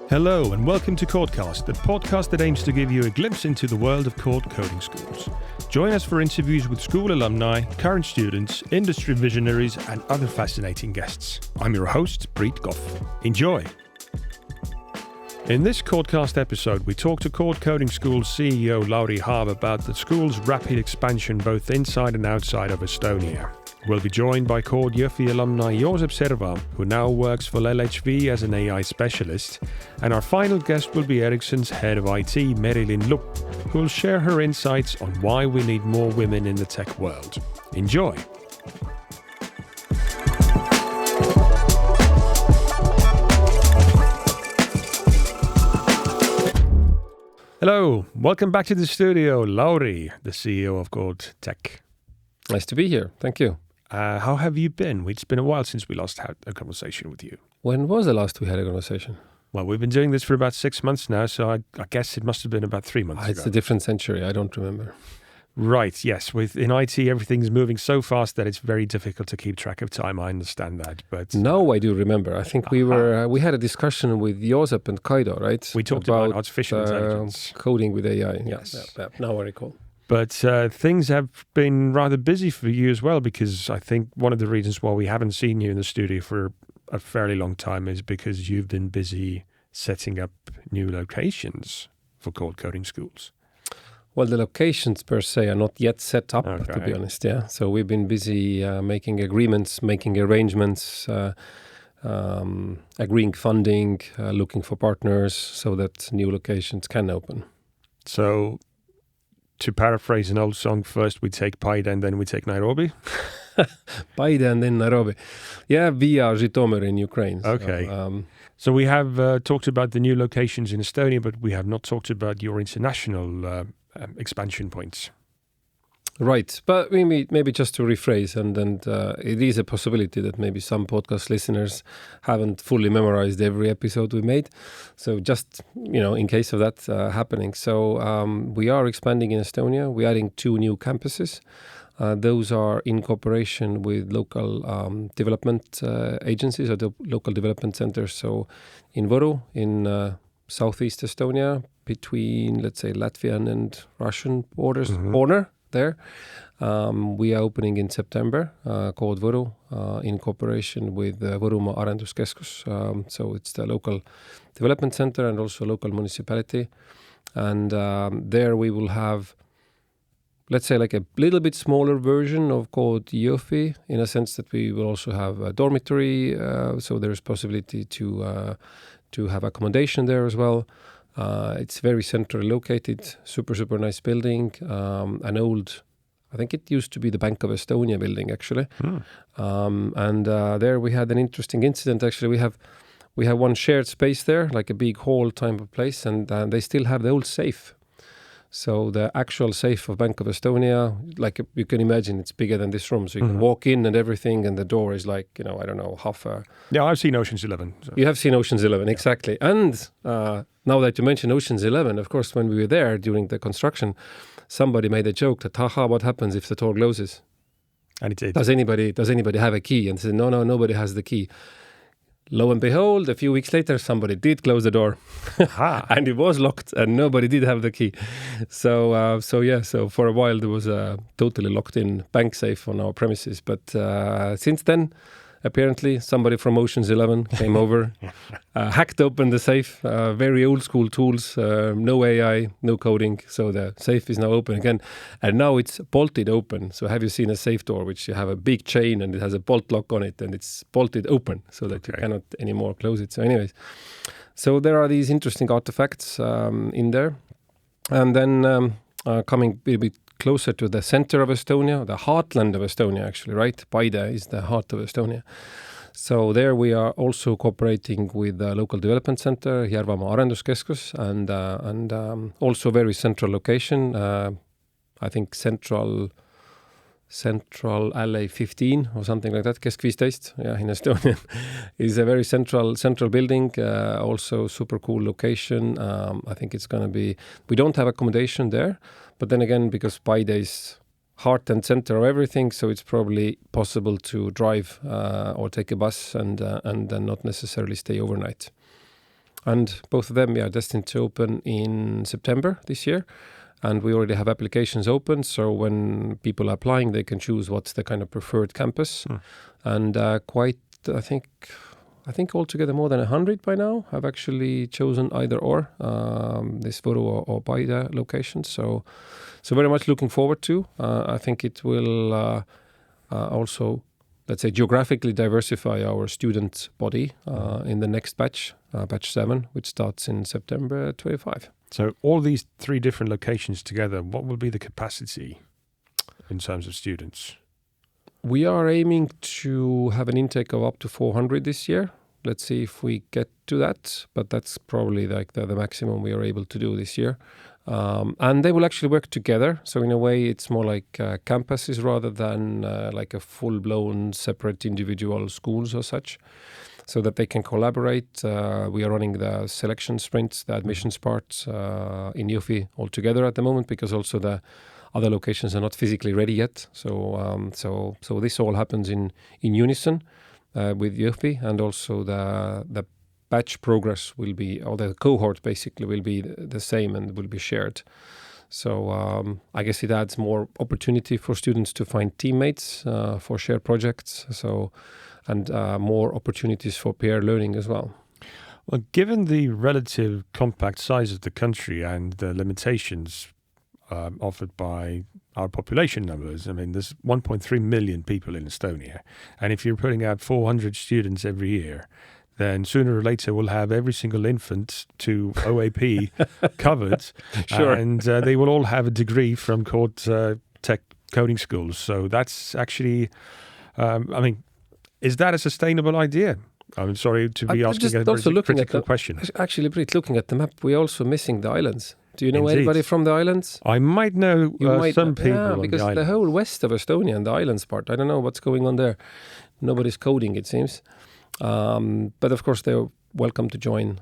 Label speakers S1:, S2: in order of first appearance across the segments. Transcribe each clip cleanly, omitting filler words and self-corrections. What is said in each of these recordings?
S1: Hello and welcome to Codecast, the podcast that aims to give you a glimpse into the world of code coding schools. Join us for interviews with school alumni, current students, industry visionaries and other fascinating guests. I'm your host, Preet Goff. Enjoy! In this Codecast episode, we talk to Code Coding School's CEO Lauri Haav about the school's rapid expansion both inside and outside of Estonia. We'll be joined by Code Jõhvi alumni Joosep Serva, who now works for LHV as an AI specialist. And our final guest will be Ericsson's head of IT, Merilin Lupp, who will share her insights on why we need more women in the tech world. Enjoy! Hello, welcome back to the studio, Lauri, the CEO of Code Tech.
S2: Nice to be here. Thank you.
S1: How have you been? It's been a while since we last had a conversation with you.
S2: When was the last we had a conversation?
S1: Well, we've been doing this for about 6 months now, so I guess it must have been about 3 months ago.
S2: It's a different century. I don't remember.
S1: Right, yes. In IT, everything's moving so fast that it's very difficult to keep track of time. I understand that. But
S2: now I do remember. I think we had a discussion with Joosep and Kaido, right?
S1: We talked about artificial intelligence.
S2: Coding with AI.
S1: Yes.
S2: Yeah. Now I recall.
S1: But things have been rather busy for you as well, because I think one of the reasons why we haven't seen you in the studio for a fairly long time is because you've been busy setting up new locations for code coding schools.
S2: Well, the locations per se are not yet set up, to be honest. Yeah. So we've been busy making agreements, making arrangements, agreeing funding, looking for partners so that new locations can open.
S1: So, to paraphrase an old song, first we take Paide and then we take Nairobi.
S2: Paide and then Nairobi. Yeah, via Zhytomyr in Ukraine.
S1: Okay. So we have talked about the new locations in Estonia, but we have not talked about your international expansion points.
S2: Right. But maybe just to rephrase, and it is a possibility that maybe some podcast listeners haven't fully memorized every episode we made. So just, in case of that happening. So we are expanding in Estonia. We're adding 2 new campuses. Those are in cooperation with local development agencies or the local development centers. So in Võru, in southeast Estonia, between, let's say, Latvian and Russian border there. We are opening in September, called Võru, in cooperation with Võrumaa Arenduskeskus. So it's the local development center and also local municipality. And there we will have, let's say, like a little bit smaller version of called Jõhvi, in a sense that we will also have a dormitory. So there is possibility to have accommodation there as well. It's very centrally located, super nice building, an old, I think it used to be the Bank of Estonia building, actually. And there we had an interesting incident. Actually, we have one shared space there, like a big hall type of place, and they still have the old safe. So the actual safe of Bank of Estonia, like you can imagine, it's bigger than this room. So you can walk in and everything, and the door is like, I don't know, half a...
S1: Yeah, I've seen Ocean's 11. So.
S2: You have seen Ocean's 11, exactly. And now that you mention Ocean's 11, of course, when we were there during the construction, somebody made a joke that, what happens if the door closes?
S1: And it did.
S2: Does anybody have a key? And said, no, nobody has the key. Lo and behold, a few weeks later, somebody did close the door and it was locked and nobody did have the key. So for a while there was a totally locked in bank safe on our premises. But since then, apparently somebody from Ocean's 11 came over, hacked open the safe, very old school tools, no AI, no coding. So the safe is now open again. And now it's bolted open. So have you seen a safe door, which you have a big chain and it has a bolt lock on it and it's bolted open so that you cannot anymore close it. So anyways, so there are these interesting artifacts in there. And then coming a bit closer to the center of Estonia, the heartland of Estonia, actually, right? Paide is the heart of Estonia. So there we are also cooperating with the local development center, Järvamaa Arenduskeskus, and also very central location. I think central LA 15 or something like that, Kesk 15, in Estonia, is a very central building, also super cool location. I think it's going to be, we don't have accommodation there, but then again, because Paide is heart and center of everything, so it's probably possible to drive or take a bus and not necessarily stay overnight. And both of them are destined to open in September this year. And we already have applications open. So when people are applying, they can choose what's the kind of preferred campus. And I think altogether more than 100 by now have actually chosen either or this Võru or Paide location. So very much looking forward to. I think it will also, let's say, geographically diversify our student body in the next batch 7, which starts in September 25.
S1: So all these 3 different locations together, what will be the capacity in terms of students?
S2: We are aiming to have an intake of up to 400 this year. Let's see if we get to that, but that's probably like the maximum we are able to do this year. And they will actually work together. So in a way, it's more like campuses rather than like a full-blown separate individual schools or such, so that they can collaborate. We are running the selection sprints, the admissions part in Jõhvi all together at the moment, because also the other locations are not physically ready yet. So this all happens in unison with Jõhvi, and also the batch progress will be, or the cohort basically will be the same and will be shared. So I guess it adds more opportunity for students to find teammates for shared projects. And more opportunities for peer learning as well.
S1: Well, given the relative compact size of the country and the limitations offered by our population numbers, I mean, there's 1.3 million people in Estonia. And if you're putting out 400 students every year, then sooner or later we'll have every single infant to OAP covered.
S2: Sure.
S1: And they will all have a degree from tech coding schools. So that's actually, is that a sustainable idea? I'm sorry to be asking a very critical question.
S2: Actually, Priit, looking at the map, we're also missing the islands. Do you know
S1: Indeed.
S2: Anybody from the islands?
S1: I might know some people on
S2: because
S1: the island.
S2: whole west of Estonia and the islands part, I don't know what's going on there. Nobody's coding, it seems. But of course, they're welcome to join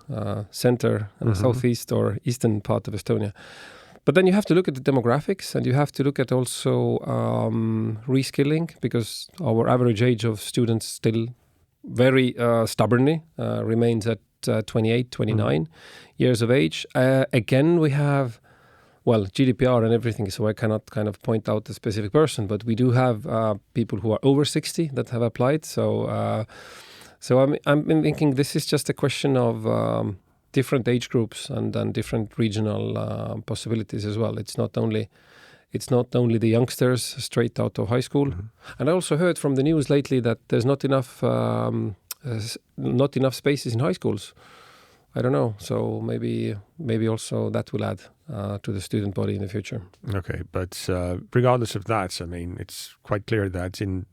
S2: center and southeast or eastern part of Estonia. But then you have to look at the demographics, and you have to look at also reskilling, because our average age of students still very stubbornly remains at 28, 29 years of age. Again, we have, GDPR and everything, so I cannot kind of point out a specific person, but we do have people who are over 60 that have applied. So I'm thinking this is just a question of different age groups and different regional possibilities as well. It's not only the youngsters straight out of high school. And I also heard from the news lately that there's not enough spaces in high schools. I don't know. So maybe also that will add to the student body in the future.
S1: Okay, but regardless of that, I mean, it's quite clear that in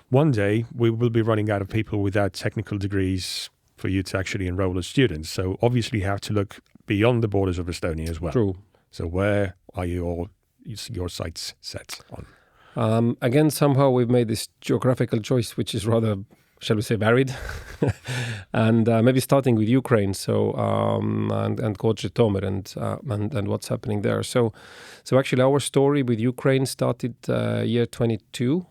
S1: one day we will be running out of people without technical degrees for you to actually enroll as students. So obviously you have to look beyond the borders of Estonia as well.
S2: True.
S1: So where are your sights set on?
S2: Again, somehow we've made this geographical choice, which is rather, shall we say, varied. And maybe starting with Ukraine, so and Žitomer and what's happening there. So actually our story with Ukraine started year 22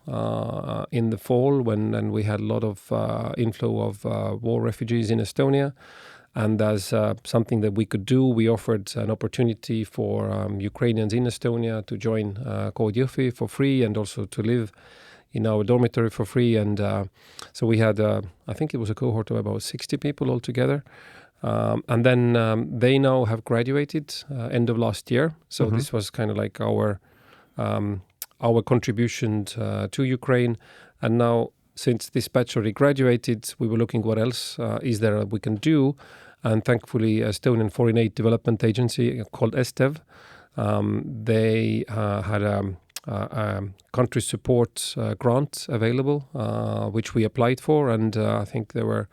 S2: in the fall when we had a lot of inflow of war refugees in Estonia. And as something that we could do, we offered an opportunity for Ukrainians in Estonia to join kood Jõhvi for free, and also to live in our dormitory for free. And so we had, I think it was a cohort of about 60 people altogether. And then they now have graduated end of last year. So this was kind of like our contribution to Ukraine. And now, since this batch already graduated, we were looking what else is there that we can do. And thankfully, Estonian Foreign Aid Development Agency called ESTEV, they had a country support grant available, which we applied for. And I think there were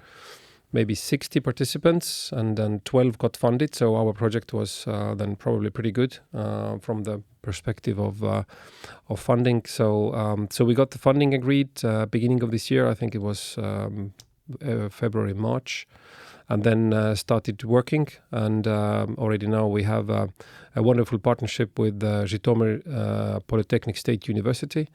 S2: maybe 60 participants, and then 12 got funded. So our project was then probably pretty good from the perspective of funding. So we got the funding agreed beginning of this year. I think it was February, March, and then started working. And already now we have a wonderful partnership with Žitomer Polytechnic State University.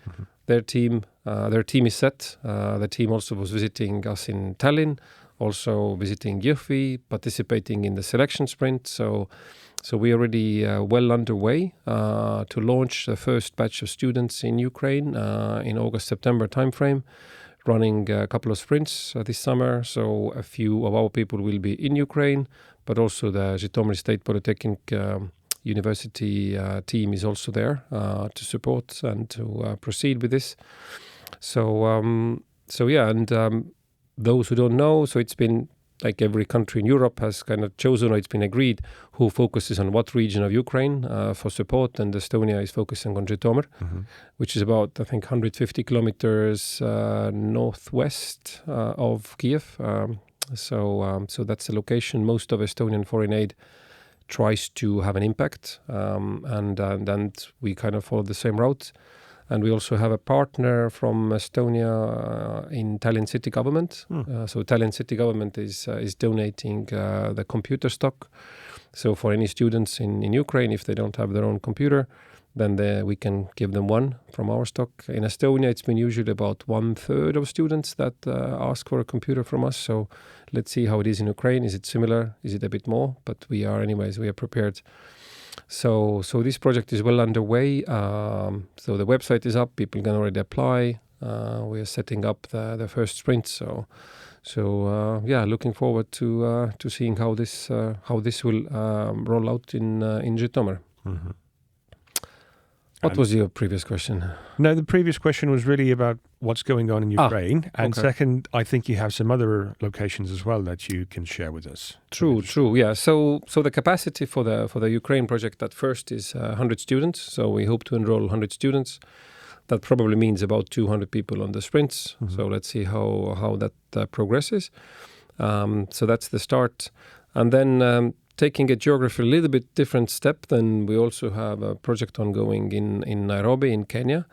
S2: Their team is set. The team also was visiting us in Tallinn also visiting Jõhvi, participating in the selection sprint. So we are already well underway to launch the first batch of students in Ukraine in August-September timeframe, running a couple of sprints this summer. So a few of our people will be in Ukraine, but also the Žytomyr State Polytechnic University team is also there to support and to proceed with this. Those who don't know, so it's been like every country in Europe has kind of chosen, or it's been agreed who focuses on what region of Ukraine for support, and Estonia is focusing on Žytomyr, which is about, I think, 150 kilometers northwest of Kiev. So that's the location most of Estonian foreign aid tries to have an impact, and we kind of follow the same route. And we also have a partner from Estonia in Tallinn city government. So Tallinn city government is donating the computer stock. So for any students in Ukraine, if they don't have their own computer, then we can give them one from our stock. In Estonia, it's been usually about 1/3 of students that ask for a computer from us. So let's see how it is in Ukraine. Is it similar? Is it a bit more? But we are prepared. So this project is well underway. So the website is up. People can already apply. We are setting up the first sprint. So looking forward to seeing how this will roll out in Žytomyr. What was your previous question?
S1: No, the previous question was really about what's going on in Ukraine. And second, I think you have some other locations as well that you can share with us.
S2: True. Yeah. So the capacity for the Ukraine project at first is 100 students. So we hope to enroll 100 students. That probably means about 200 people on the sprints. So let's see how that progresses. So that's the start. And then taking a geography a little bit different step, then we also have a project ongoing in Nairobi in Kenya.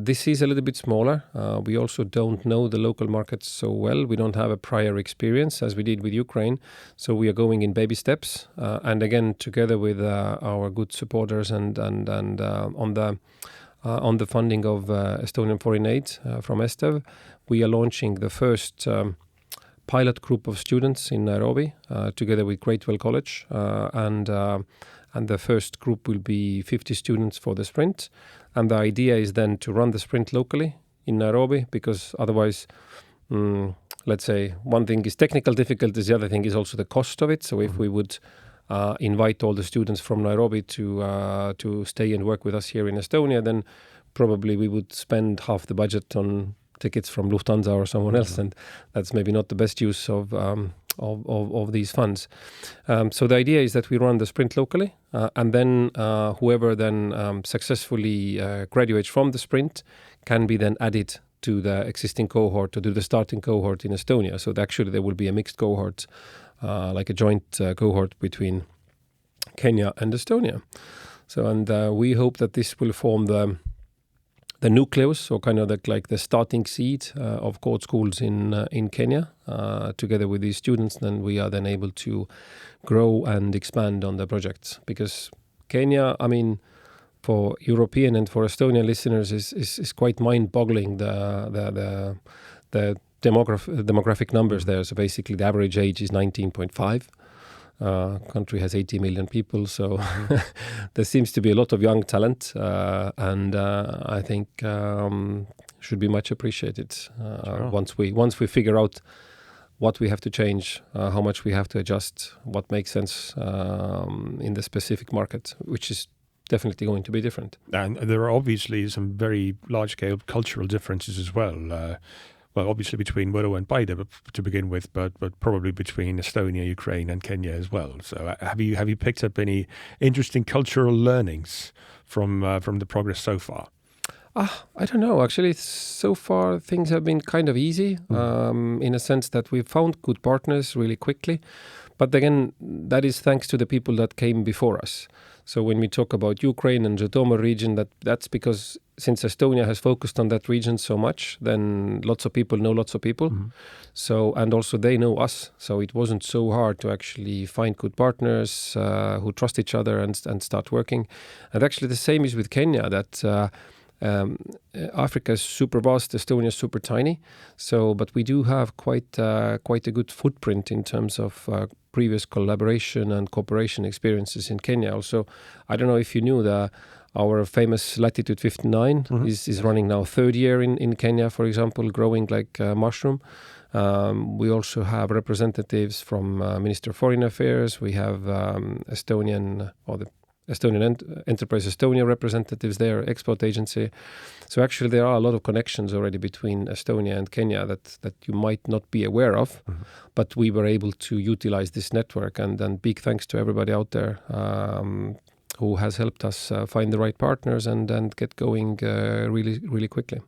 S2: This is a little bit smaller. We also don't know the local markets so well. We don't have a prior experience as we did with Ukraine. So we are going in baby steps. And again, together with our good supporters and on the funding of Estonian Foreign Aid from ESTEV, we are launching the first pilot group of students in Nairobi together with Greatwell College. And the first group will be 50 students for the sprint. And the idea is then to run the sprint locally in Nairobi, because otherwise, let's say, one thing is technical difficulties, the other thing is also the cost of it. So if we would invite all the students from Nairobi to stay and work with us here in Estonia, then probably we would spend half the budget on tickets from Lufthansa or someone else, and that's maybe not the best use of these funds. So the idea is that we run the sprint locally, and then whoever then successfully graduates from the sprint can be then added to the existing cohort, to do the starting cohort in Estonia. So actually there will be a mixed cohort, like a joint cohort between Kenya and Estonia. So and we hope that this will form the nucleus, or kind of like the starting seed of court schools in Kenya. Together with these students, then we are then able to grow and expand on the projects. Because Kenya, I mean, for European and for Estonian listeners, is quite mind-boggling, the demographic numbers there. So basically the average age is 19.5. Country has 80 million people, so there seems to be a lot of young talent, and I think should be much appreciated once we figure out what we have to change, how much we have to adjust, what makes sense in the specific market, which is definitely going to be different.
S1: And there are obviously some very large-scale cultural differences as well. Well, obviously between Võru and Paide to begin with, but probably between Estonia, Ukraine, and Kenya as well. So, have you picked up any interesting cultural learnings from the progress so far?
S2: I don't know. Actually, so far things have been kind of easy in a sense that we've found good partners really quickly. But again, that is thanks to the people that came before us. So when we talk about Ukraine and Žytomyr region, that's because since Estonia has focused on that region so much, then lots of people know lots of people. So, and also they know us. So it wasn't so hard to actually find good partners who trust each other and start working. And actually the same is with Kenya, that Africa is super vast, Estonia is super tiny. So, but we do have quite a good footprint in terms of previous collaboration and cooperation experiences in Kenya. Also, I don't know if you knew that our famous Latitude 59 is running now third year in Kenya, for example, growing like a mushroom. We also have representatives from Minister of Foreign Affairs. We have Estonian Enterprise Estonia representatives there, export agency. So actually there are a lot of connections already between Estonia and Kenya that you might not be aware of, but we were able to utilize this network. And then big thanks to everybody out there who has helped us find the right partners and get going really, really quickly.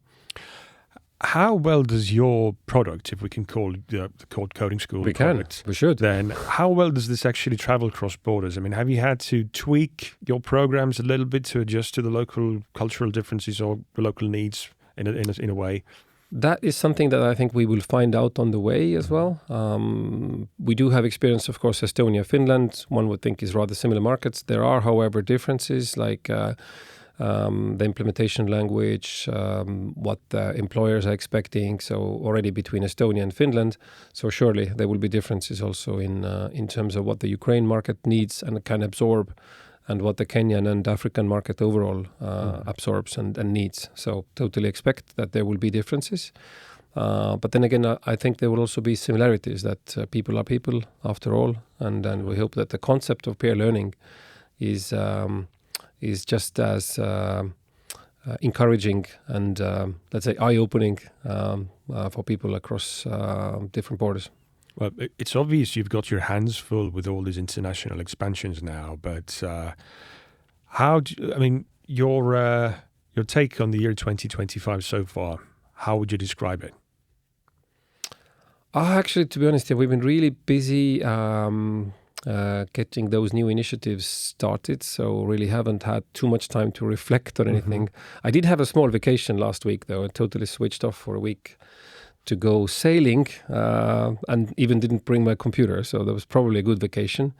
S1: How well does your product, if we can call it the Kood Coding School product,
S2: we should.
S1: Then how well does this actually travel across borders? I mean, have you had to tweak your programs a little bit to adjust to the local cultural differences or the local needs in a way?
S2: That is something that I think we will find out on the way as well. We do have experience, of course, Estonia, Finland. One would think is rather similar markets. There are, however, differences like the implementation language, what the employers are expecting. So already between Estonia and Finland. So surely there will be differences also in terms of what the Ukraine market needs and can absorb, and what the Kenyan and African market overall absorbs and needs. So totally expect that there will be differences. But then again, I think there will also be similarities, that people are people after all. And we hope that the concept of peer learning is just as encouraging and, let's say, eye-opening for people across different borders.
S1: Well, it's obvious you've got your hands full with all these international expansions now, but your take on the year 2025 so far, how would you describe it?
S2: Actually, to be honest, we've been really busy getting those new initiatives started, so really haven't had too much time to reflect on anything. I did have a small vacation last week, though. I totally switched off for a week to go sailing, and even didn't bring my computer, so that was probably a good vacation.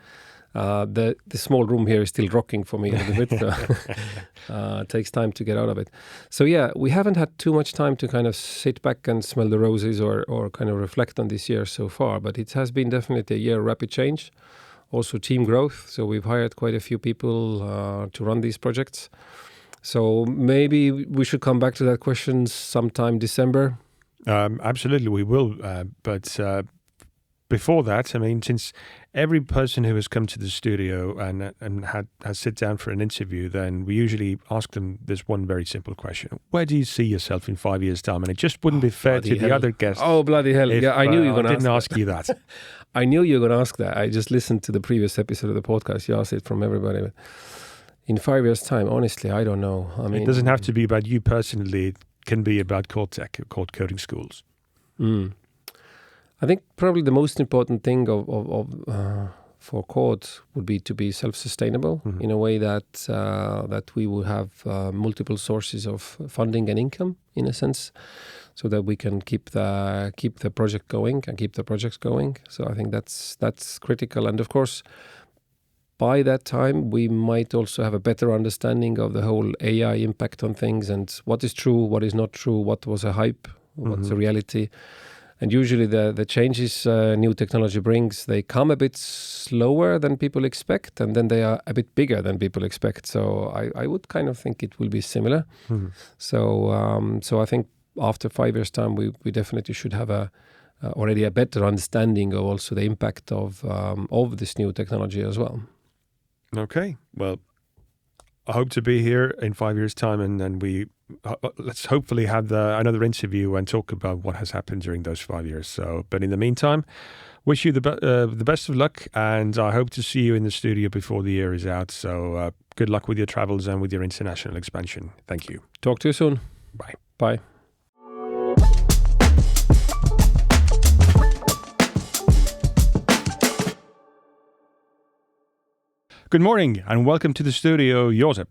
S2: The small room here is still rocking for me a little bit, so it takes time to get out of it. So yeah, we haven't had too much time to kind of sit back and smell the roses or kind of reflect on this year so far, but it has been definitely a year of rapid change. Also team growth, so we've hired quite a few people to run these projects. So maybe we should come back to that question sometime December.
S1: Absolutely, we will. But before that, I mean, since every person who has come to the studio and has sit down for an interview, then we usually ask them this one very simple question: where do you see yourself in 5 years' time? And it just wouldn't be fair to the other guests.
S2: Oh, bloody hell! Yeah, I knew you were going to ask.
S1: I didn't ask you that.
S2: I knew you were going to ask that. I just listened to the previous episode of the podcast. You asked it from everybody. But in 5 years' time, honestly, I don't know. I mean,
S1: it doesn't have to be about you personally. It can be about Kood Tech, Kood Coding Schools.
S2: I think probably the most important thing for Kood would be to be self-sustainable in a way that we will have multiple sources of funding and income, in a sense, so that we can keep the project going and keep the projects going. So I think that's critical. And of course, by that time, we might also have a better understanding of the whole AI impact on things and what is true, what is not true, what was a hype, what's a reality. And usually the changes new technology brings, they come a bit slower than people expect, and then they are a bit bigger than people expect. So I would kind of think it will be similar. So I think after 5 years' time, we definitely should have already a better understanding of also the impact of this new technology as well.
S1: Okay, well, I hope to be here in 5 years' time, and then let's hopefully have another interview and talk about what has happened during those 5 years. So, but in the meantime, wish you the best of luck, and I hope to see you in the studio before the year is out. So, good luck with your travels and with your international expansion. Thank you.
S2: Talk to you soon.
S1: Bye.
S2: Bye.
S1: Good morning and welcome to the studio, Joosep.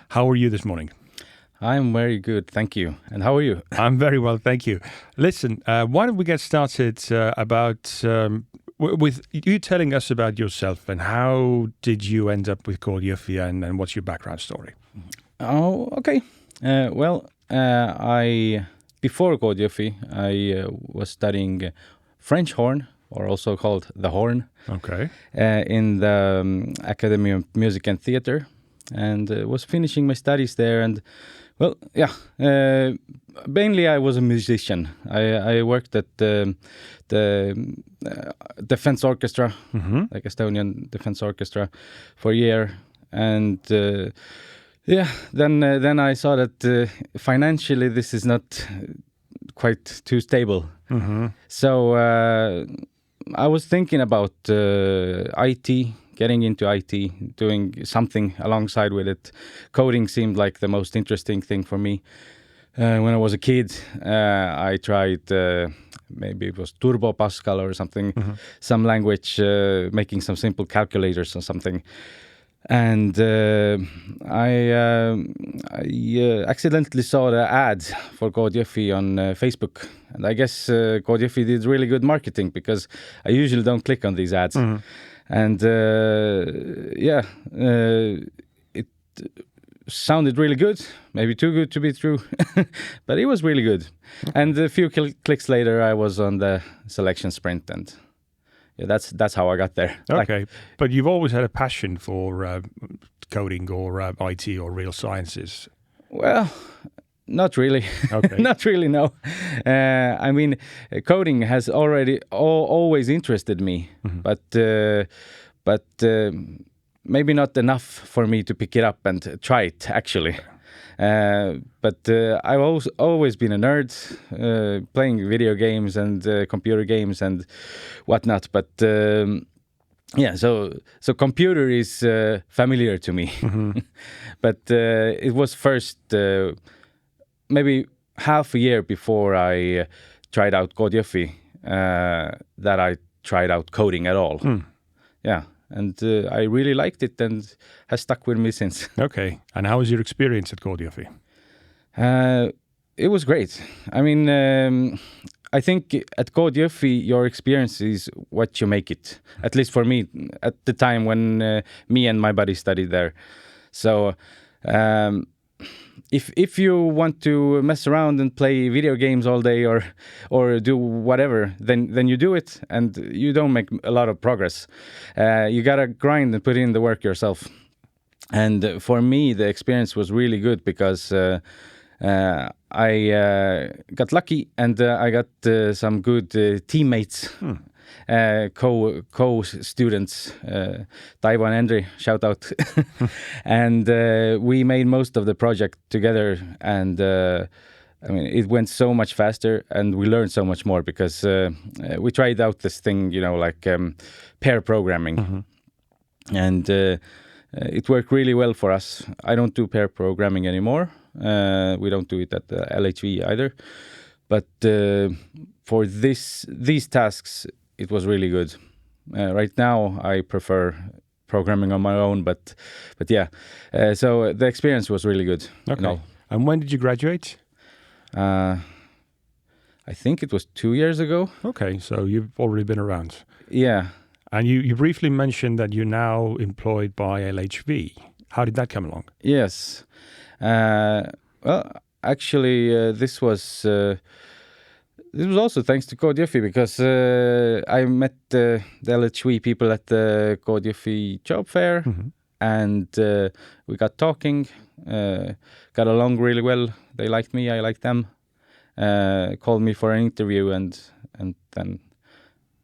S1: How are you this morning?
S3: I'm very good, thank you. And how are you?
S1: I'm very well, thank you. Listen, why don't we get started with you telling us about yourself and how did you end up with Kood Jõhvi and what's your background story?
S3: Oh, okay. I before Jõhvi, I was studying French horn, or also called the horn,
S1: Okay.
S3: in the Academy of Music and Theatre, and was finishing my studies there. And mainly I was a musician. I worked at the Defense Orchestra, like Estonian Defense Orchestra, for a year, and then I saw that financially this is not quite too stable. So I was thinking about IT, getting into IT, doing something alongside with it. Coding seemed like the most interesting thing for me. When I was a kid, I tried, maybe it was Turbo Pascal or something, some language, making some simple calculators or something. And I accidentally saw the ad for Jõhvi on Facebook. And I guess Jõhvi did really good marketing, because I usually don't click on these ads. And it sounded really good, maybe too good to be true, but it was really good. And a few clicks later, I was on the selection sprint, and that's how I got there.
S1: Okay, but you've always had a passion for coding or IT or real sciences.
S3: Well, not really.
S1: Okay.
S3: Not really, no. I mean, coding has already always interested me, but maybe not enough for me to pick it up and try it, actually. But I've always been a nerd, playing video games and computer games and whatnot. But so computer is familiar to me. But it was first maybe half a year before I tried out Jõhvi that I tried out coding at all. Yeah. And I really liked it, and has stuck with me since.
S1: Okay. And how was your experience at Jõhvi?
S3: It was great. I mean, I think at Jõhvi, your experience is what you make it. At least for me, at the time when me and my buddy studied there. So if you want to mess around and play video games all day or do whatever, then you do it, and you don't make a lot of progress. You gotta grind and put in the work yourself. And for me, the experience was really good, because I got lucky, and I got some good teammates. Co-students, Taivo and Andri, shout out. And we made most of the project together, and I mean, it went so much faster, and we learned so much more, because we tried out this thing, like pair programming. And it worked really well for us. I don't do pair programming anymore. We don't do it at the LHV either. But for these tasks, it was really good. Right now, I prefer programming on my own, but yeah. So the experience was really good.
S1: Okay. And when did you graduate?
S3: I think it was 2 years ago.
S1: Okay, so you've already been around.
S3: Yeah.
S1: And you briefly mentioned that you're now employed by LHV. How did that come along?
S3: Yes. Well, actually, this was also thanks to Jõhvi, because I met the LHV people at the Jõhvi job fair, and we got talking, got along really well. They liked me, I liked them, called me for an interview, and then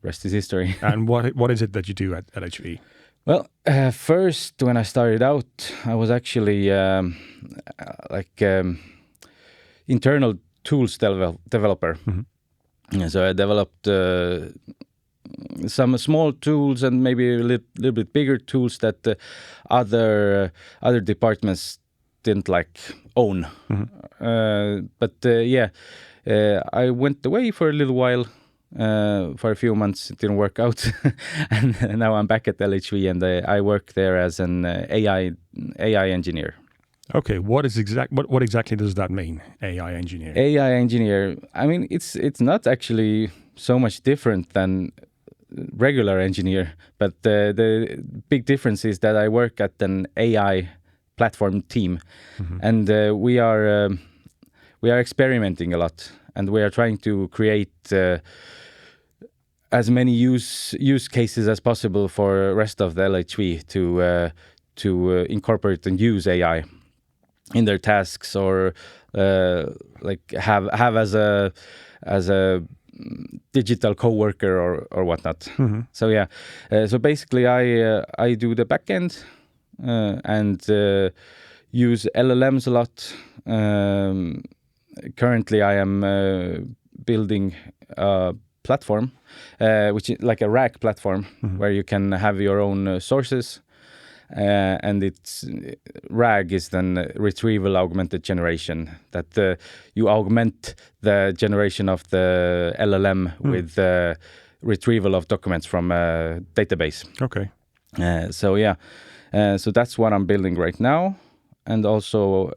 S3: rest is history.
S1: And what is it that you do at LHV?
S3: Well, first, when I started out, I was actually internal tools developer. So I developed some small tools and maybe a little bit bigger tools that other departments didn't own. But I went away for a little while. For a few months, it didn't work out, and now I'm back at LHV, and I work there as an AI engineer.
S1: Okay, what exactly does that mean, AI engineer?
S3: AI engineer. I mean, it's not actually so much different than regular engineer, but the big difference is that I work at an AI platform team, and we are experimenting a lot, and we are trying to create as many use cases as possible for rest of the LHV to incorporate and use AI in their tasks, or like have as a digital coworker or whatnot. So yeah, so basically I do the backend and use LLMs a lot. Currently I am building a platform which is like a RAG platform where you can have your own sources, and it's RAG is then retrieval augmented generation, that you augment the generation of the LLM with retrieval of documents from a database.
S1: Okay.
S3: So yeah, so that's what I'm building right now, and also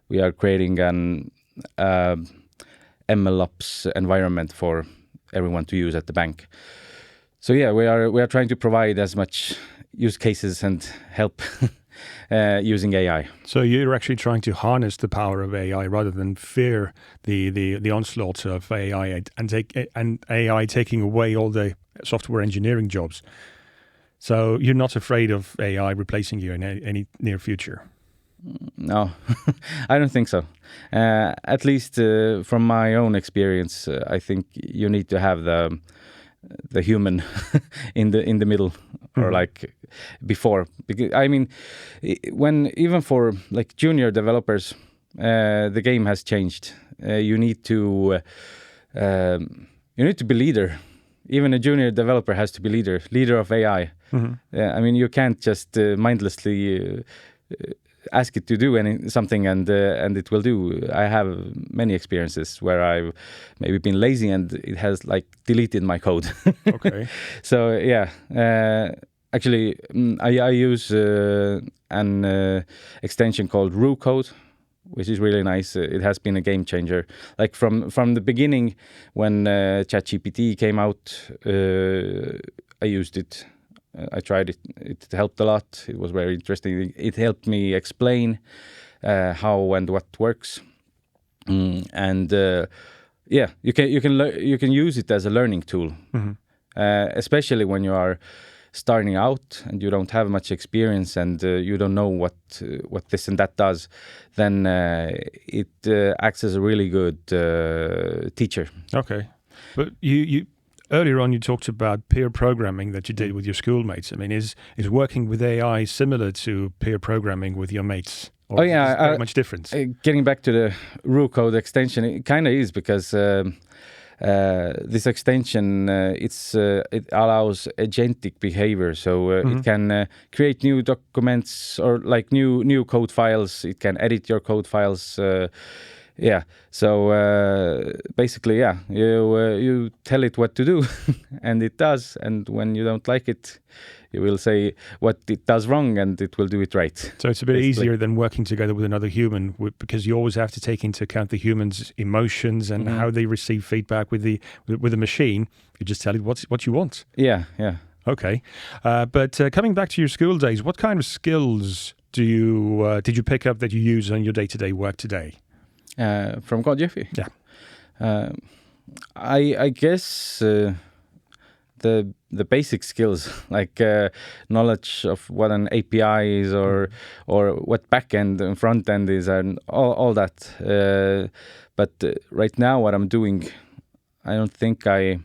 S3: we are creating an MLOps environment for everyone to use at the bank. So yeah, we are trying to provide as much use cases and help using AI.
S1: So you're actually trying to harness the power of AI rather than fear the onslaught of AI and AI taking away all the software engineering jobs. So you're not afraid of AI replacing you in any near future?
S3: No, I don't think so. At least from my own experience, I think you need to have the human in the middle, or like before. Because I mean, when even for like junior developers, the game has changed. You need to be leader. Even a junior developer has to be leader of AI. I mean, you can't just mindlessly ask it to do something and it will do. I have many experiences where I've maybe been lazy and it has like deleted my code.
S1: Okay.
S3: So yeah, actually I use an extension called Code, which is really nice. It has been a game changer. Like from the beginning, when ChatGPT came out, I used it. I tried it. It helped a lot. It was very interesting. It helped me explain how and what works. And yeah, you can use it as a learning tool, especially when you are starting out and you don't have much experience and you don't know what this and that does. Then it acts as a really good teacher.
S1: Okay, but you. Earlier on, you talked about peer programming that you did with your schoolmates. I mean, is working with AI similar to peer programming with your mates? Or is there very much difference?
S3: Getting back to the Code extension, it kind of is, because this extension it allows agentic behavior. So it can create new documents or like new code files. It can edit your code files. Yeah, so basically, yeah, you tell it what to do, and it does. And when you don't like it, you will say what it does wrong, and it will do it right.
S1: So it's a bit easier than working together with another human, because you always have to take into account the human's emotions and how they receive feedback. With the machine, you just tell it what you want.
S3: Yeah.
S1: Okay, but coming back to your school days, what kind of skills did you pick up that you use on your day-to-day work today?
S3: From Jõhvi?
S1: Yeah.
S3: I guess the basic skills, like knowledge of what an API is, or what backend and front end is, and all that. But right now, what I'm doing, I don't think I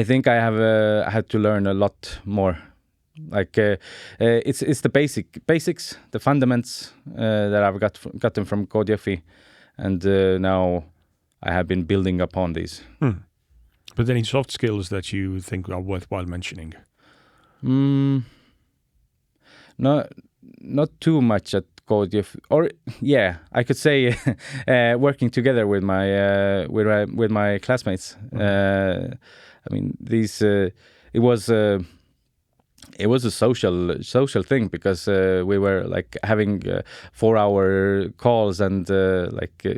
S3: think I have had to learn a lot more. Like it's the basics, the fundamentals that I've gotten from Jõhvi, and now I have been building upon these.
S1: But any soft skills that you think are worthwhile mentioning?
S3: Not too much at Jõhvi. Or yeah, I could say working together with my classmates. I mean, these it was a social thing, because we were like having 4-hour calls and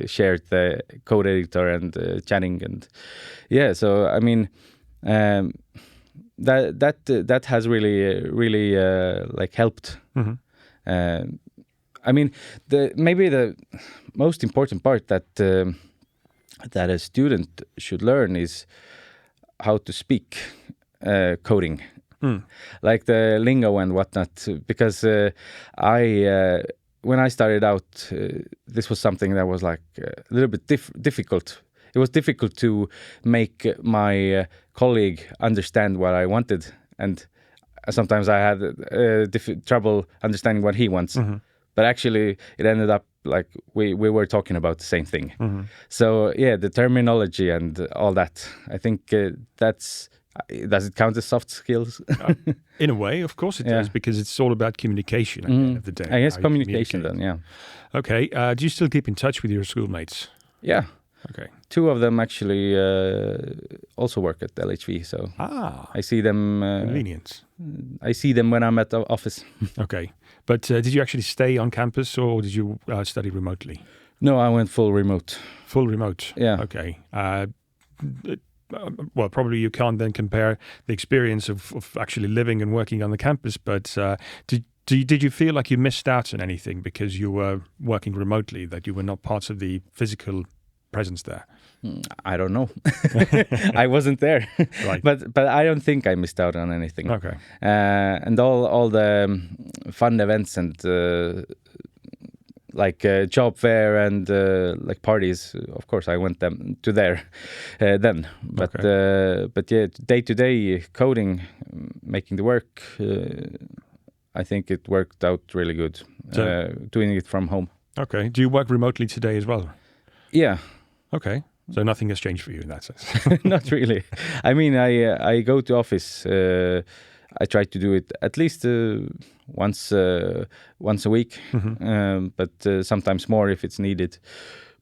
S3: shared the code editor and chatting, and yeah. So I mean, that has really like helped. I mean, maybe the most important part that a student should learn is how to speak coding, like the lingo and whatnot. Because when I started out, this was something that was like a little bit difficult. It was difficult to make my colleague understand what I wanted, and sometimes I had trouble understanding what he wants. But actually, it ended up like we were talking about the same thing. So yeah, the terminology and all that. I think does it count as soft skills?
S1: In a way, of course it does, because it's all about communication at the end of the day.
S3: I guess communication then, yeah.
S1: Okay. Do you still keep in touch with your schoolmates?
S3: Yeah.
S1: Okay.
S3: 2 of them actually also work at LHV, so I see them.
S1: Convenience.
S3: I see them when I'm at the office.
S1: Okay. But did you actually stay on campus, or did you study remotely?
S3: No, I went full remote.
S1: Full remote?
S3: Yeah.
S1: Okay. Well, probably you can't then compare the experience of actually living and working on the campus, but did you feel like you missed out on anything because you were working remotely, that you were not part of the physical presence there?
S3: I don't know. I wasn't there.
S1: Right.
S3: But I don't think I missed out on anything.
S1: Okay.
S3: And all the fun events and like job fair and like parties, of course I went to there then. But but yeah, day-to-day coding, making the work, I think it worked out really good, doing it from home.
S1: Okay. Do you work remotely today as well?
S3: Yeah.
S1: Okay. So nothing has changed for you in that sense?
S3: Not really. I mean, I go to office. I try to do it at least once a week, but sometimes more if it's needed.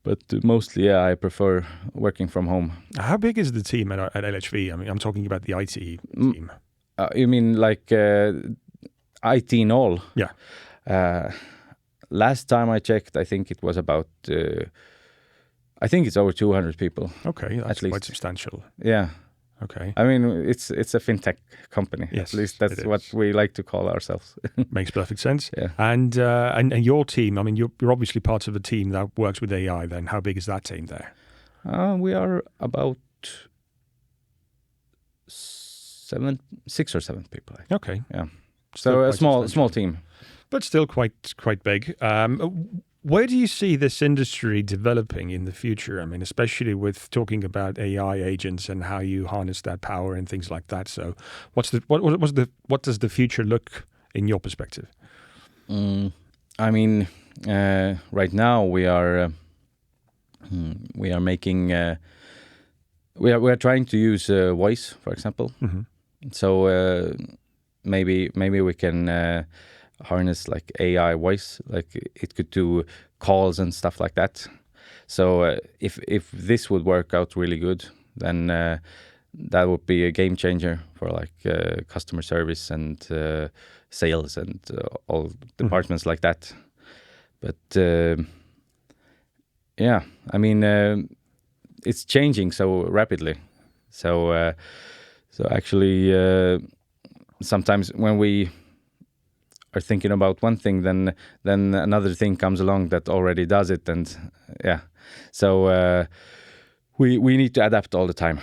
S3: But mostly, yeah, I prefer working from home.
S1: How big is the team at LHV? I mean, I'm talking about the IT team.
S3: You mean like IT in all?
S1: Yeah.
S3: Last time I checked, I think it was about. I think it's over 200 people.
S1: Okay, that's
S3: at least.
S1: Quite substantial.
S3: Yeah.
S1: Okay.
S3: I mean, it's a fintech company.
S1: Yes,
S3: at least that's what we like to call ourselves.
S1: Makes perfect sense.
S3: Yeah.
S1: And your team, I mean, you're obviously part of a team that works with AI then. How big is that team there?
S3: We are about 6 or 7 people.
S1: Okay.
S3: Yeah.
S1: Still
S3: So a
S1: quite
S3: small team.
S1: But still quite big. Where do you see this industry developing in the future? I mean, especially with talking about AI agents and how you harness that power and things like that. So, what does the future look in your perspective?
S3: I mean, right now we are making we are trying to use voice, for example. So maybe we can. Harness like AI voice, like it could do calls and stuff like that. So if this would work out really good, then that would be a game changer for like customer service and sales and all departments like that. But yeah, I mean it's changing so rapidly. So actually sometimes when we are thinking about one thing, then another thing comes along that already does it, and yeah, so we need to adapt all the time.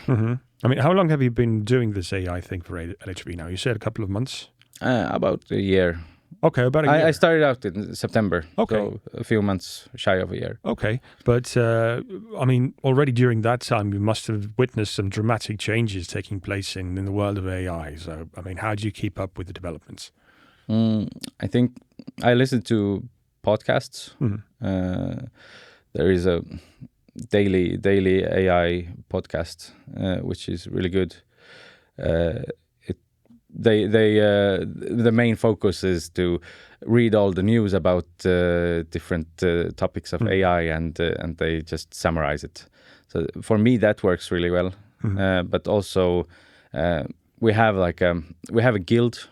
S1: I mean, how long have you been doing this AI thing for LHV now? You said a couple of months.
S3: About a year.
S1: Okay, about a year.
S3: I started out in September.
S1: Okay,
S3: so a few months shy of a year.
S1: Okay, but I mean, already during that time, you must have witnessed some dramatic changes taking place in the world of AI. So, I mean, how do you keep up with the developments?
S3: I think I listen to podcasts. There is a daily AI podcast, which is really good. The main focus is to read all the news about different topics of AI, and they just summarize it. So for me, that works really well. But also, we have a guild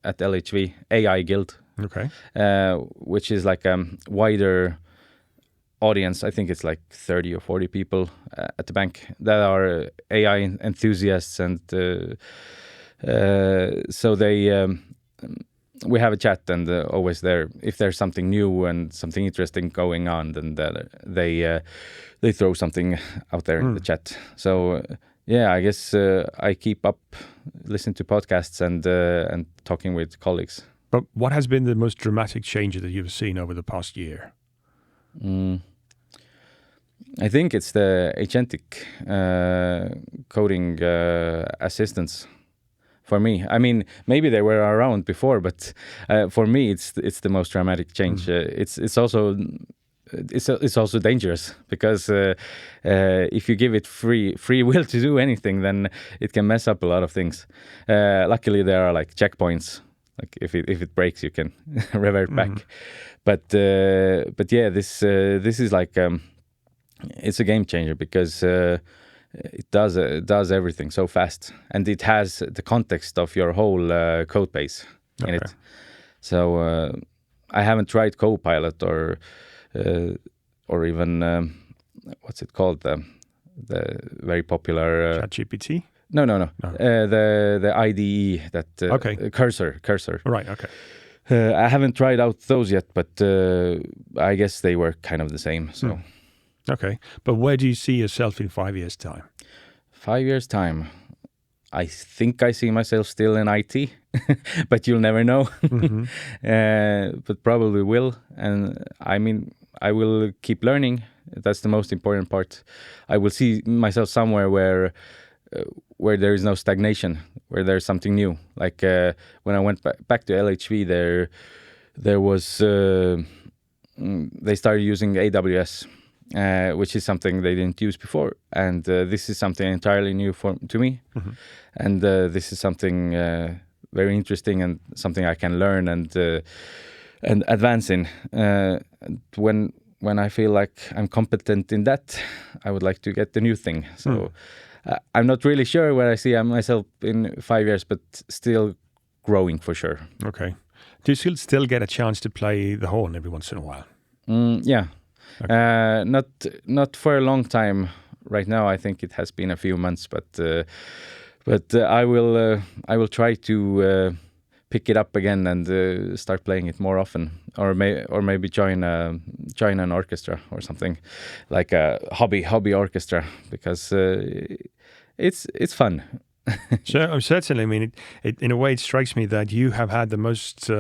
S3: at LHV, AI Guild,
S1: okay,
S3: which is like a wider audience. I think it's like 30 or 40 people at the bank that are AI enthusiasts and So we have a chat, and always there, if there's something new and something interesting going on, then they throw something out there in the chat. So yeah, I guess I keep up, listening to podcasts and talking with colleagues.
S1: But what has been the most dramatic change that you've seen over the past year?
S3: I think it's the agentic coding assistants. For me, I mean, maybe they were around before, but for me, it's the most dramatic change. It's also dangerous, because if you give it free will to do anything, then it can mess up a lot of things. Luckily, there are like checkpoints. Like if it breaks, you can revert back. But yeah, this is like it's a game changer, because it does everything so fast, and it has the context of your whole code base in it. So I haven't tried Copilot or even what's it called, the very popular
S1: ChatGPT?
S3: No. The IDE that Cursor.
S1: Right. Okay.
S3: I haven't tried out those yet, but I guess they were kind of the same. So.
S1: Okay. But where do you see yourself in 5 years' time?
S3: 5 years' time, I think I see myself still in IT, but you'll never know. But probably will. And I mean, I will keep learning. That's the most important part. I will see myself somewhere where there is no stagnation, where there's something new. Like when I went back to LHV, there was they started using AWS. Which is something they didn't use before, and this is something entirely new to me, and this is something very interesting and something I can learn and advance in. When I feel like I'm competent in that, I would like to get the new thing. So I'm not really sure where I see myself in 5 years, but still growing for sure. Okay.
S1: Do you still get a chance to play the horn every once in a while?
S3: Yeah. Okay. Not for a long time right now. I think it has been a few months, but I will try to pick it up again and start playing it more often, or maybe join an orchestra or something, like a hobby orchestra, because it's fun.
S1: So certainly, I mean, it in a way it strikes me that you have had the most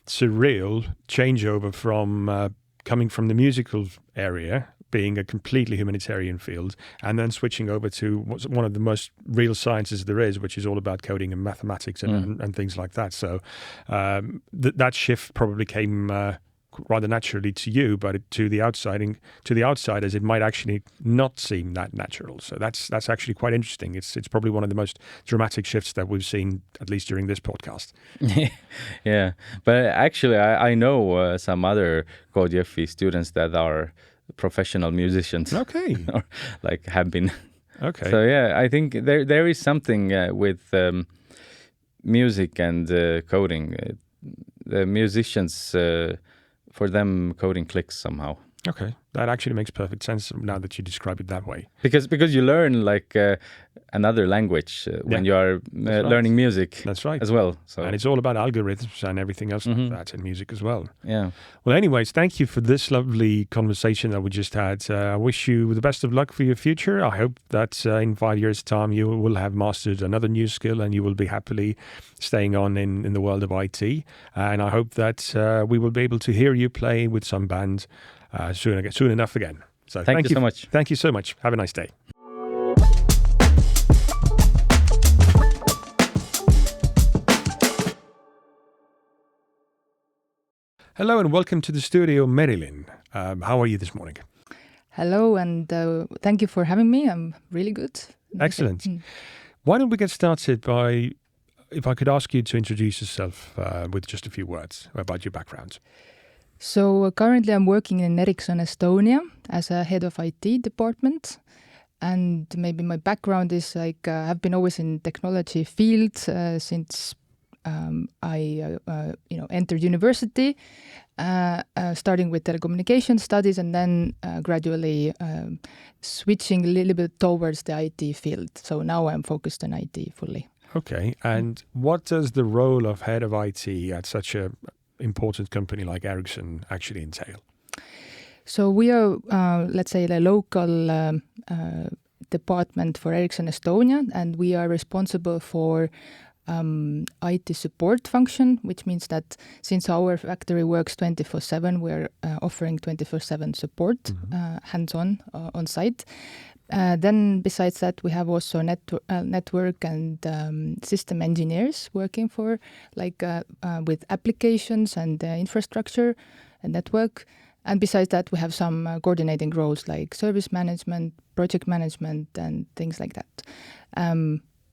S1: surreal changeover from coming from the musical area, being a completely humanitarian field, and then switching over to what's one of the most real sciences there is, which is all about coding and mathematics and things like that. So that shift probably came rather naturally to you, but to the outsiders, it might actually not seem that natural. So that's actually quite interesting. It's probably one of the most dramatic shifts that we've seen, at least during this podcast.
S3: Yeah, but actually, I know some other Jõhvi students that are professional musicians.
S1: Okay,
S3: or like have been.
S1: Okay.
S3: So yeah, I think there is something with music and coding. The musicians. For them, coding clicks somehow.
S1: Okay, that actually makes perfect sense now that you describe it that way.
S3: Because you learn like another language when you are learning music.
S1: That's right.
S3: As well. So.
S1: And it's all about algorithms and everything else like that in music as well.
S3: Yeah.
S1: Well, anyways, thank you for this lovely conversation that we just had. I wish you the best of luck for your future. I hope that in 5 years' time you will have mastered another new skill and you will be happily staying on in the world of IT. And I hope that we will be able to hear you play with some band soon enough again. So
S3: thank you so much.
S1: Thank you so much. Have a nice day. Hello and welcome to the studio, Merilin. How are you this morning?
S4: Hello, and thank you for having me. I'm really good.
S1: Excellent. Why don't we get started by, if I could ask you to introduce yourself with just a few words about your background.
S4: So currently I'm working in Ericsson Estonia as a head of IT department. And maybe my background is like I've been always in technology field since I entered university, starting with telecommunication studies and then gradually switching a little bit towards the IT field. So now I'm focused on IT fully.
S1: Okay. And what does the role of head of IT at such a important company like Ericsson actually entail?
S4: So we are, let's say, the local department for Ericsson Estonia, and we are responsible for IT support function, which means that since our factory works 24/7, we're offering 24/7 support, hands-on, on site. Then besides that, we have also network and system engineers working for with applications and infrastructure and network. And besides that, we have some coordinating roles like service management, project management, and things like that.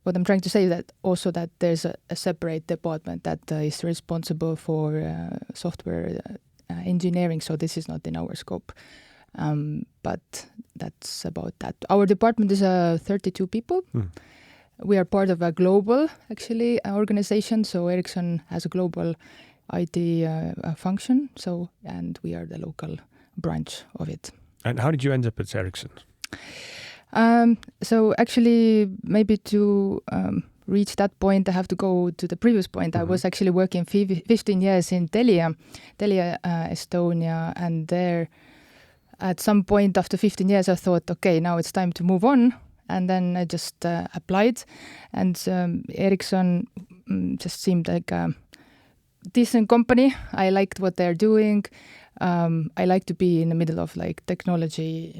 S4: What I'm trying to say is that also that there's a separate department that is responsible for software engineering. So this is not in our scope. But that's about that. Our department is 32 people. We are part of a global, actually, organization. So Ericsson has a global IT function. So, and we are the local branch of it.
S1: And how did you end up at Ericsson?
S4: So actually, maybe to reach that point, I have to go to the previous point. I was actually working 15 years in Telia Estonia, and there at some point after 15 years, I thought, okay, now it's time to move on. And then I just applied, and Ericsson just seemed like a decent company. I liked what they're doing. I like to be in the middle of like technology,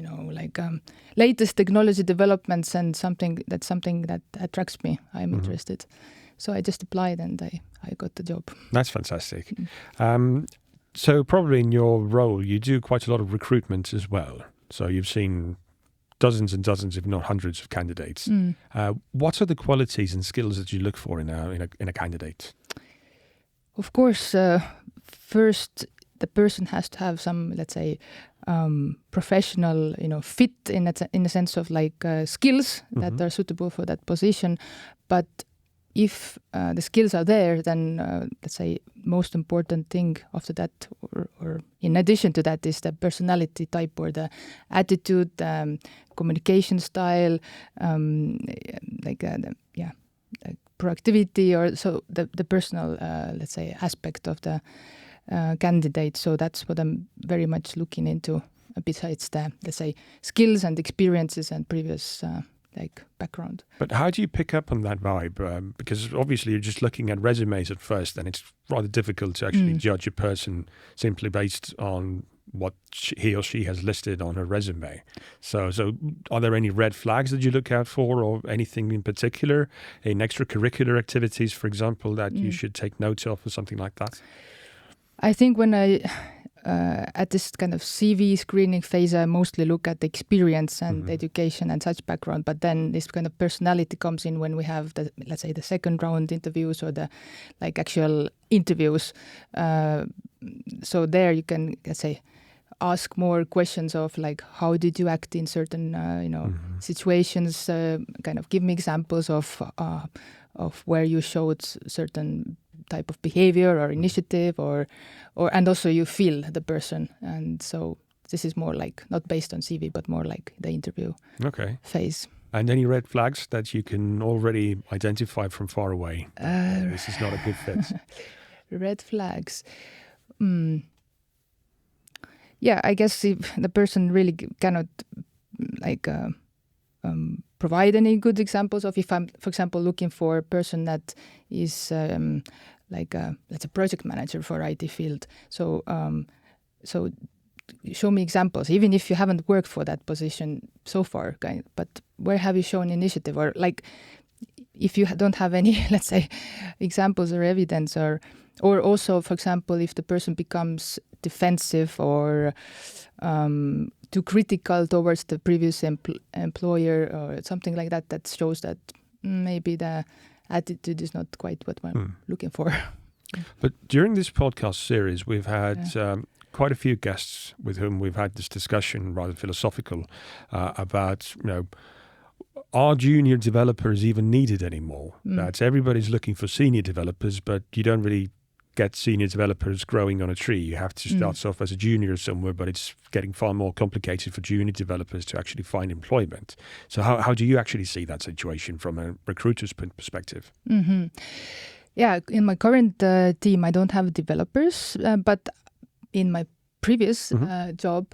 S4: latest technology developments, and something that attracts me. I'm interested. So I just applied and I got the job.
S1: That's fantastic. So probably in your role, you do quite a lot of recruitment as well. So you've seen dozens and dozens, if not hundreds of candidates. What are the qualities and skills that you look for in a candidate?
S4: Of course, first, the person has to have some, let's say, professional, fit in a sense of like skills that are suitable for that position. But if the skills are there, then let's say most important thing after that, or in addition to that, is the personality type or the attitude, communication style, proactivity, or so the personal, let's say, aspect of the candidate. So that's what I'm very much looking into, besides the, let's say, skills and experiences and previous background.
S1: But how do you pick up on that vibe? Because obviously you're just looking at resumes at first, and it's rather difficult to actually judge a person simply based on what he or she has listed on her resume. So are there any red flags that you look out for, or anything in particular in extracurricular activities, for example, that you should take note of, or something like that?
S4: I think when I at this kind of CV screening phase, I mostly look at the experience and education and such background. But then this kind of personality comes in when we have the, let's say, the second round interviews or the actual interviews. So there you can, let's say, ask more questions of like, how did you act in certain situations? Kind of give me examples of where you showed certain type of behavior or initiative, or and also you feel the person. And so this is more like not based on CV, but more like the interview phase.
S1: And any red flags that you can already identify from far away? This is not a good fit.
S4: Red flags. Yeah, I guess if the person really cannot provide any good examples of, if I'm, for example, looking for a person that is let's say project manager for IT field. So show me examples, even if you haven't worked for that position so far, but where have you shown initiative? Or like, if you don't have any, let's say, examples or evidence, or also, for example, if the person becomes defensive or too critical towards the previous employer or something like that, that shows that maybe the attitude is not quite what I'm looking for.
S1: But during this podcast series, we've had quite a few guests with whom we've had this discussion, rather philosophical, about, are junior developers even needed anymore? That everybody's looking for senior developers, but you don't really get senior developers growing on a tree. You have to start off as a junior somewhere, but it's getting far more complicated for junior developers to actually find employment. So how do you actually see that situation from a recruiter's perspective?
S4: Mm-hmm. Yeah, in my current team, I don't have developers, but in my previous job,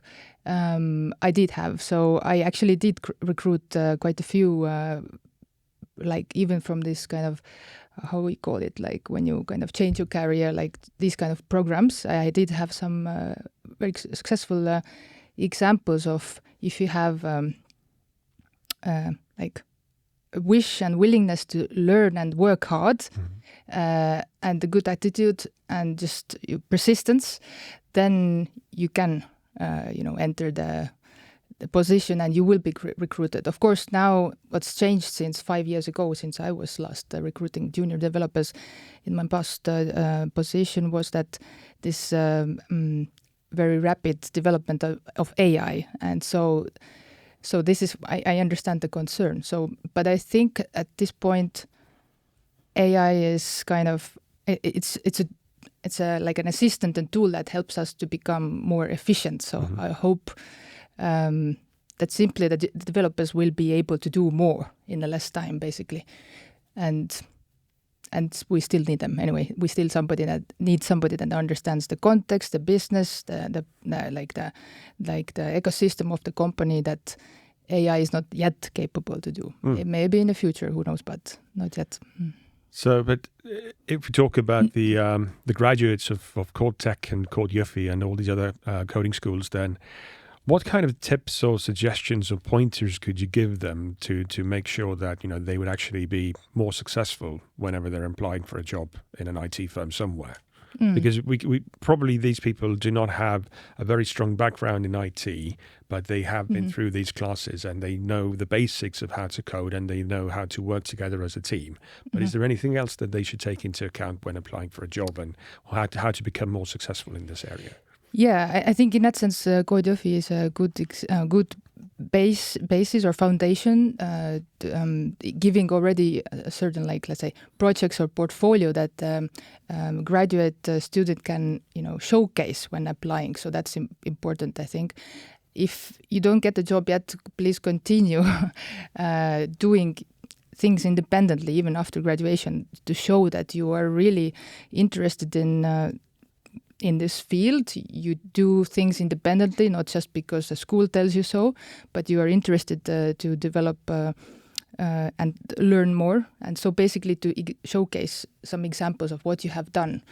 S4: I did have. So I actually did recruit quite a few, like even from this kind of, how we call it, like when you kind of change your career, like these kind of programs. I did have some very successful examples of if you have like a wish and willingness to learn and work hard and a good attitude and just persistence, then you can, enter the position and you will be recruited. Of course, now what's changed since 5 years ago, since I was last recruiting junior developers in my past position, was that this very rapid development of AI. And so this is, I understand the concern. But I think at this point, AI is kind of, it's a like an assistant and tool that helps us to become more efficient. So I hope that simply the developers will be able to do more in a less time, basically. And we still need them anyway. We still need somebody that understands the context, the business, the ecosystem of the company that AI is not yet capable to do. Maybe in the future, who knows, but not yet.
S1: So, but if we talk about the graduates of Kood Tech and Kood Jõhvi and all these other coding schools, then what kind of tips or suggestions or pointers could you give them to make sure that they would actually be more successful whenever they're applying for a job in an IT firm somewhere? Because we probably, these people do not have a very strong background in IT, but they have been through these classes and they know the basics of how to code and they know how to work together as a team. But is there anything else that they should take into account when applying for a job and how to become more successful in this area?
S4: Yeah, I think in that sense, Kood Jõhvi is a good basis or foundation, giving already a certain, like, let's say, projects or portfolio that graduate student can, showcase when applying. So that's important, I think. If you don't get the job yet, please continue doing things independently, even after graduation, to show that you are really interested in this field. You do things independently, not just because the school tells you so, but you are interested to develop and learn more. And so basically to showcase some examples of what you have done.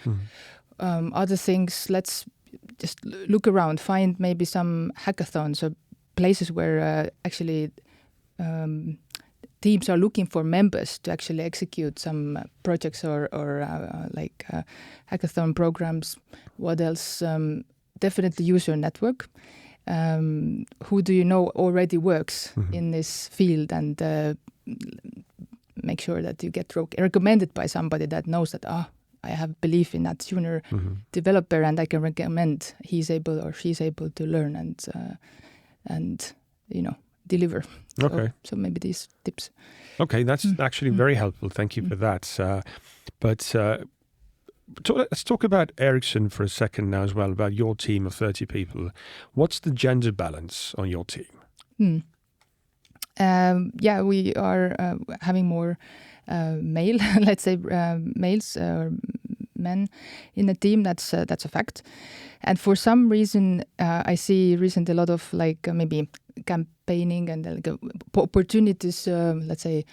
S4: Other things, let's just look around, find maybe some hackathons or places where actually teams are looking for members to actually execute some projects or hackathon programs. What else? Definitely use your network. Who do you know already works in this field, and make sure that you get recommended by somebody that knows that I have belief in that junior developer, and I can recommend he's able or she's able to learn and deliver.
S1: Okay.
S4: So maybe these tips.
S1: Okay, that's actually very helpful. Thank you for that. Let's talk about Ericsson for a second now as well, about your team of 30 people. What's the gender balance on your team?
S4: We are having more male, let's say males or men in the team. That's a fact. And for some reason, I see recently a lot of maybe campaigning and opportunities, let's say,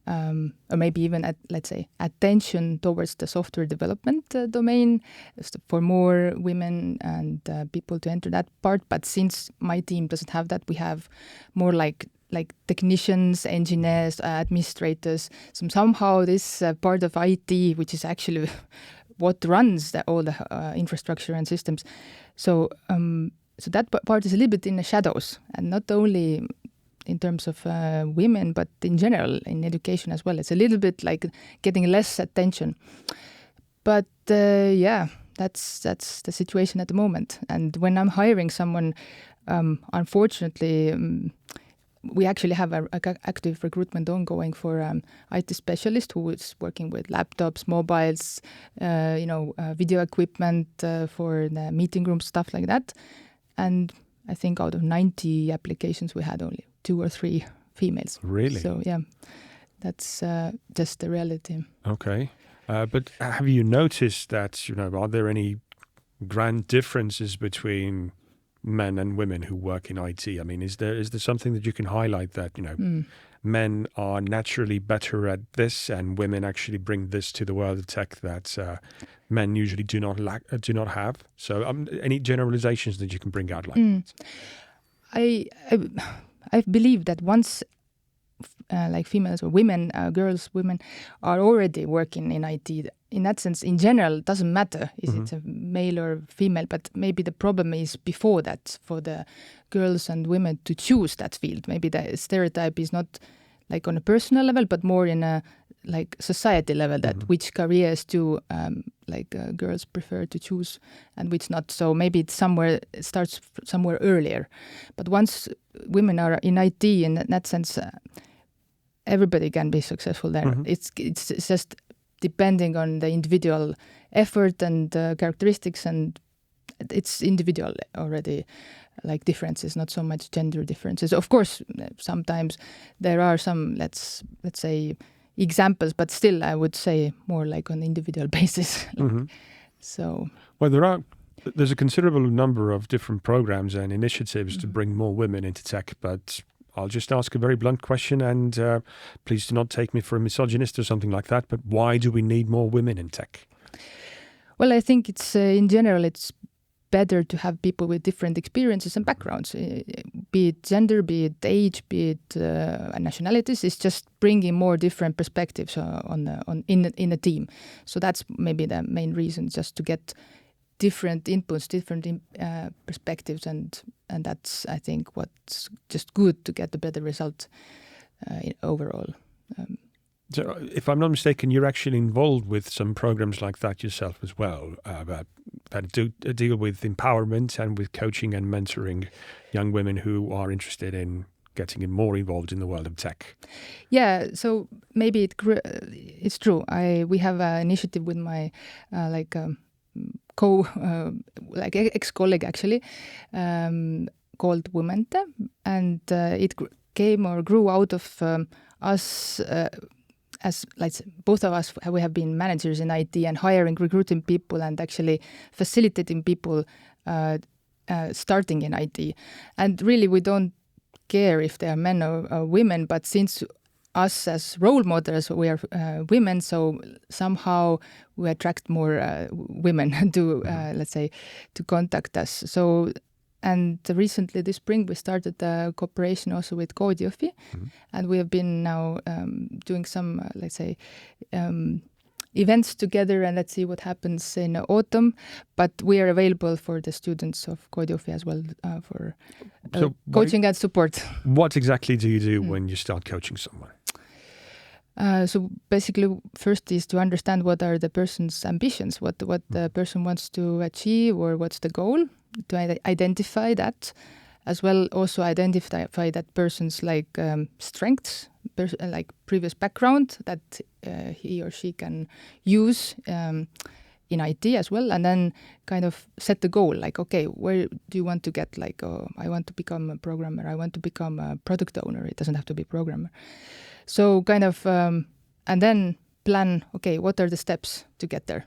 S4: or maybe even attention towards the software development domain for more women and people to enter that part. But since my team doesn't have that, we have more like technicians, engineers, administrators. So somehow this part of IT, which is actually what runs all the infrastructure and systems. So that part is a little bit in the shadows, and not only in terms of women, but in general in education as well. It's a little bit like getting less attention. But that's the situation at the moment. And when I'm hiring someone, unfortunately, we actually have a active recruitment ongoing for IT specialist who is working with laptops, mobiles, video equipment for the meeting rooms, stuff like that. And I think out of 90 applications, we had only 2 or 3 females.
S1: Really?
S4: So yeah, that's just the reality.
S1: Okay. But have you noticed that, are there any grand differences between men and women who work in IT? I mean, is there something that you can highlight that, men are naturally better at this and women actually bring this to the world of tech that men usually do not have? So any generalizations that you can bring out like that?
S4: I believe that once like females or women, women are already working in IT. In that sense, in general, it doesn't matter is it a male or female, but maybe the problem is before that for the girls and women to choose that field. Maybe the stereotype is not like on a personal level, but more in a like society level that which careers do girls prefer to choose and which not. So maybe it starts somewhere earlier. But once women are in IT, in that sense, everybody can be successful there. It's just depending on the individual effort and characteristics, and it's individual already, like differences, not so much gender differences. Of course, sometimes there are some, let's say, examples, but still I would say more like on individual basis. So,
S1: well, there's a considerable number of different programs and initiatives to bring more women into tech, but I'll just ask a very blunt question, and please do not take me for a misogynist or something like that, but why do we need more women in tech?
S4: Well, I think it's in general, it's better to have people with different experiences and backgrounds, be it gender, be it age, be it nationalities. It's just bringing more different perspectives in a team. So that's maybe the main reason, just to get different inputs, different perspectives, and that's, I think, what's just good to get a better result overall.
S1: So, if I'm not mistaken, you're actually involved with some programs like that yourself as well, that do deal with empowerment and with coaching and mentoring young women who are interested in getting more involved in the world of tech.
S4: Yeah, so maybe it's true. We have an initiative with my ex-colleague actually, called Womente, and it came or grew out of us. As like both of us, we have been managers in IT and hiring, recruiting people, and actually facilitating people starting in IT. And really, we don't care if they are men or women, but since us as role models, we are women, so somehow we attract more women to, let's say, to contact us. So, and recently this spring we started a cooperation also with Jõhvi, and we have been now doing some, let's say, events together, and let's see what happens in autumn. But we are available for the students of Jõhvi as well for coaching and support.
S1: What exactly do you do when you start coaching someone?
S4: So basically, first is to understand what are the person's ambitions, what the person wants to achieve, or what's the goal, to identify that, as well also identify that person's like strengths, like previous background that he or she can use in IT as well, and then kind of set the goal, like, okay, where do you want to get, like, I want to become a programmer, I want to become a product owner, it doesn't have to be a programmer. So kind of, and then plan, okay, what are the steps to get there?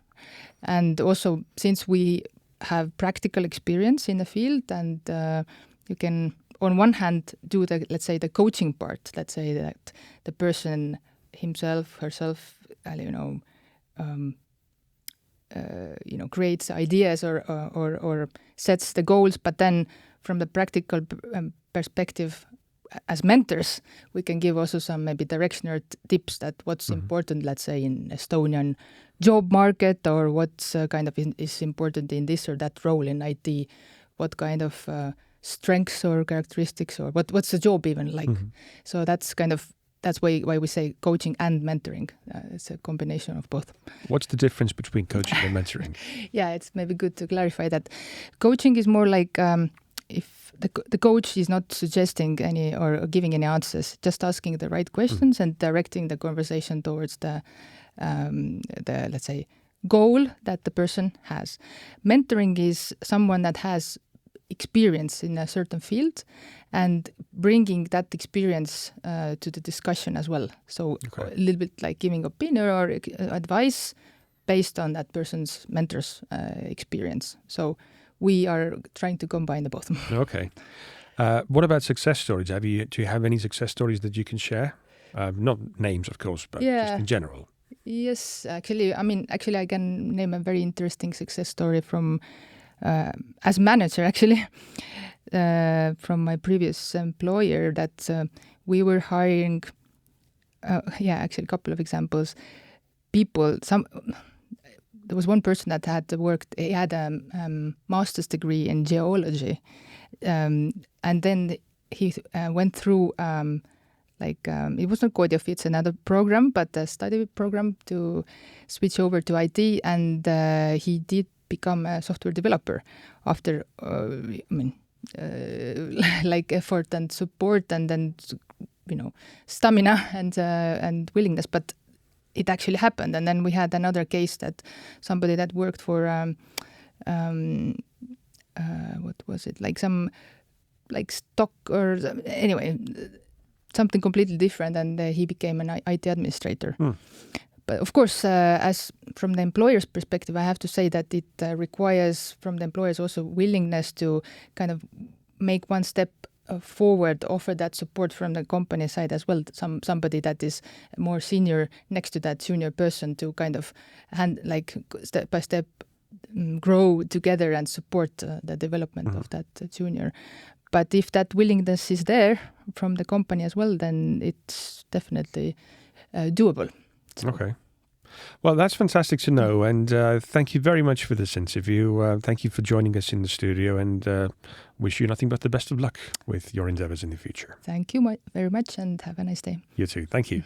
S4: And also, since we have practical experience in the field, and you can, on one hand, do the, let's say, the coaching part. Let's say that the person himself, herself, creates ideas or sets the goals. But then, from the practical perspective, as mentors, we can give also some maybe direction or tips that what's important, let's say, in Estonian job market, or what's kind of is important in this or that role in IT, what kind of strengths or characteristics, or what's the job even like. So that's why we say coaching and mentoring. It's a combination of both.
S1: What's the difference between coaching and mentoring?
S4: Yeah, it's maybe good to clarify that. Coaching is more like if the coach is not suggesting any or giving any answers, just asking the right questions and directing the conversation towards the let's say, goal that the person has. Mentoring is someone that has experience in a certain field and bringing that experience to the discussion as well. So a little bit like giving opinion or advice based on that person's mentor's experience. So we are trying to combine the both.
S1: Okay. What about success stories? Do you have any success stories that you can share? Not names, of course, but just in general.
S4: Yes, actually, I can name a very interesting success story from as manager, actually, from my previous employer that we were hiring. Actually, a couple of examples. People, there was one person that had worked. He had a master's degree in geology, and then he went through. It was not Kood, it's another program, but a study program to switch over to IT, and he did become a software developer after, effort and support and then, stamina and willingness, but it actually happened. And then we had another case that somebody that worked for, what was it, stock or anyway, something completely different, and he became an IT administrator. But of course, as from the employer's perspective, I have to say that it requires from the employers also willingness to kind of make one step forward, offer that support from the company side as well. Somebody that is more senior next to that junior person to kind of step by step grow together and support the development of that junior. But if that willingness is there from the company as well, then it's definitely doable. So.
S1: Okay. Well, that's fantastic to know. And thank you very much for this interview. Thank you for joining us in the studio, and wish you nothing but the best of luck with your endeavors in the future.
S4: Thank you very much, and have a nice day.
S1: You too. Thank you.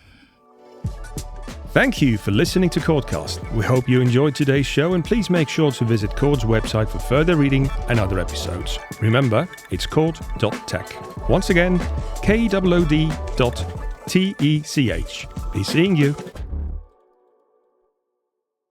S1: Thank you for listening to Koodcast. We hope you enjoyed today's show, and please make sure to visit Kood's website for further reading and other episodes. Remember, it's kood.tech. Once again, kood.tech. Be seeing you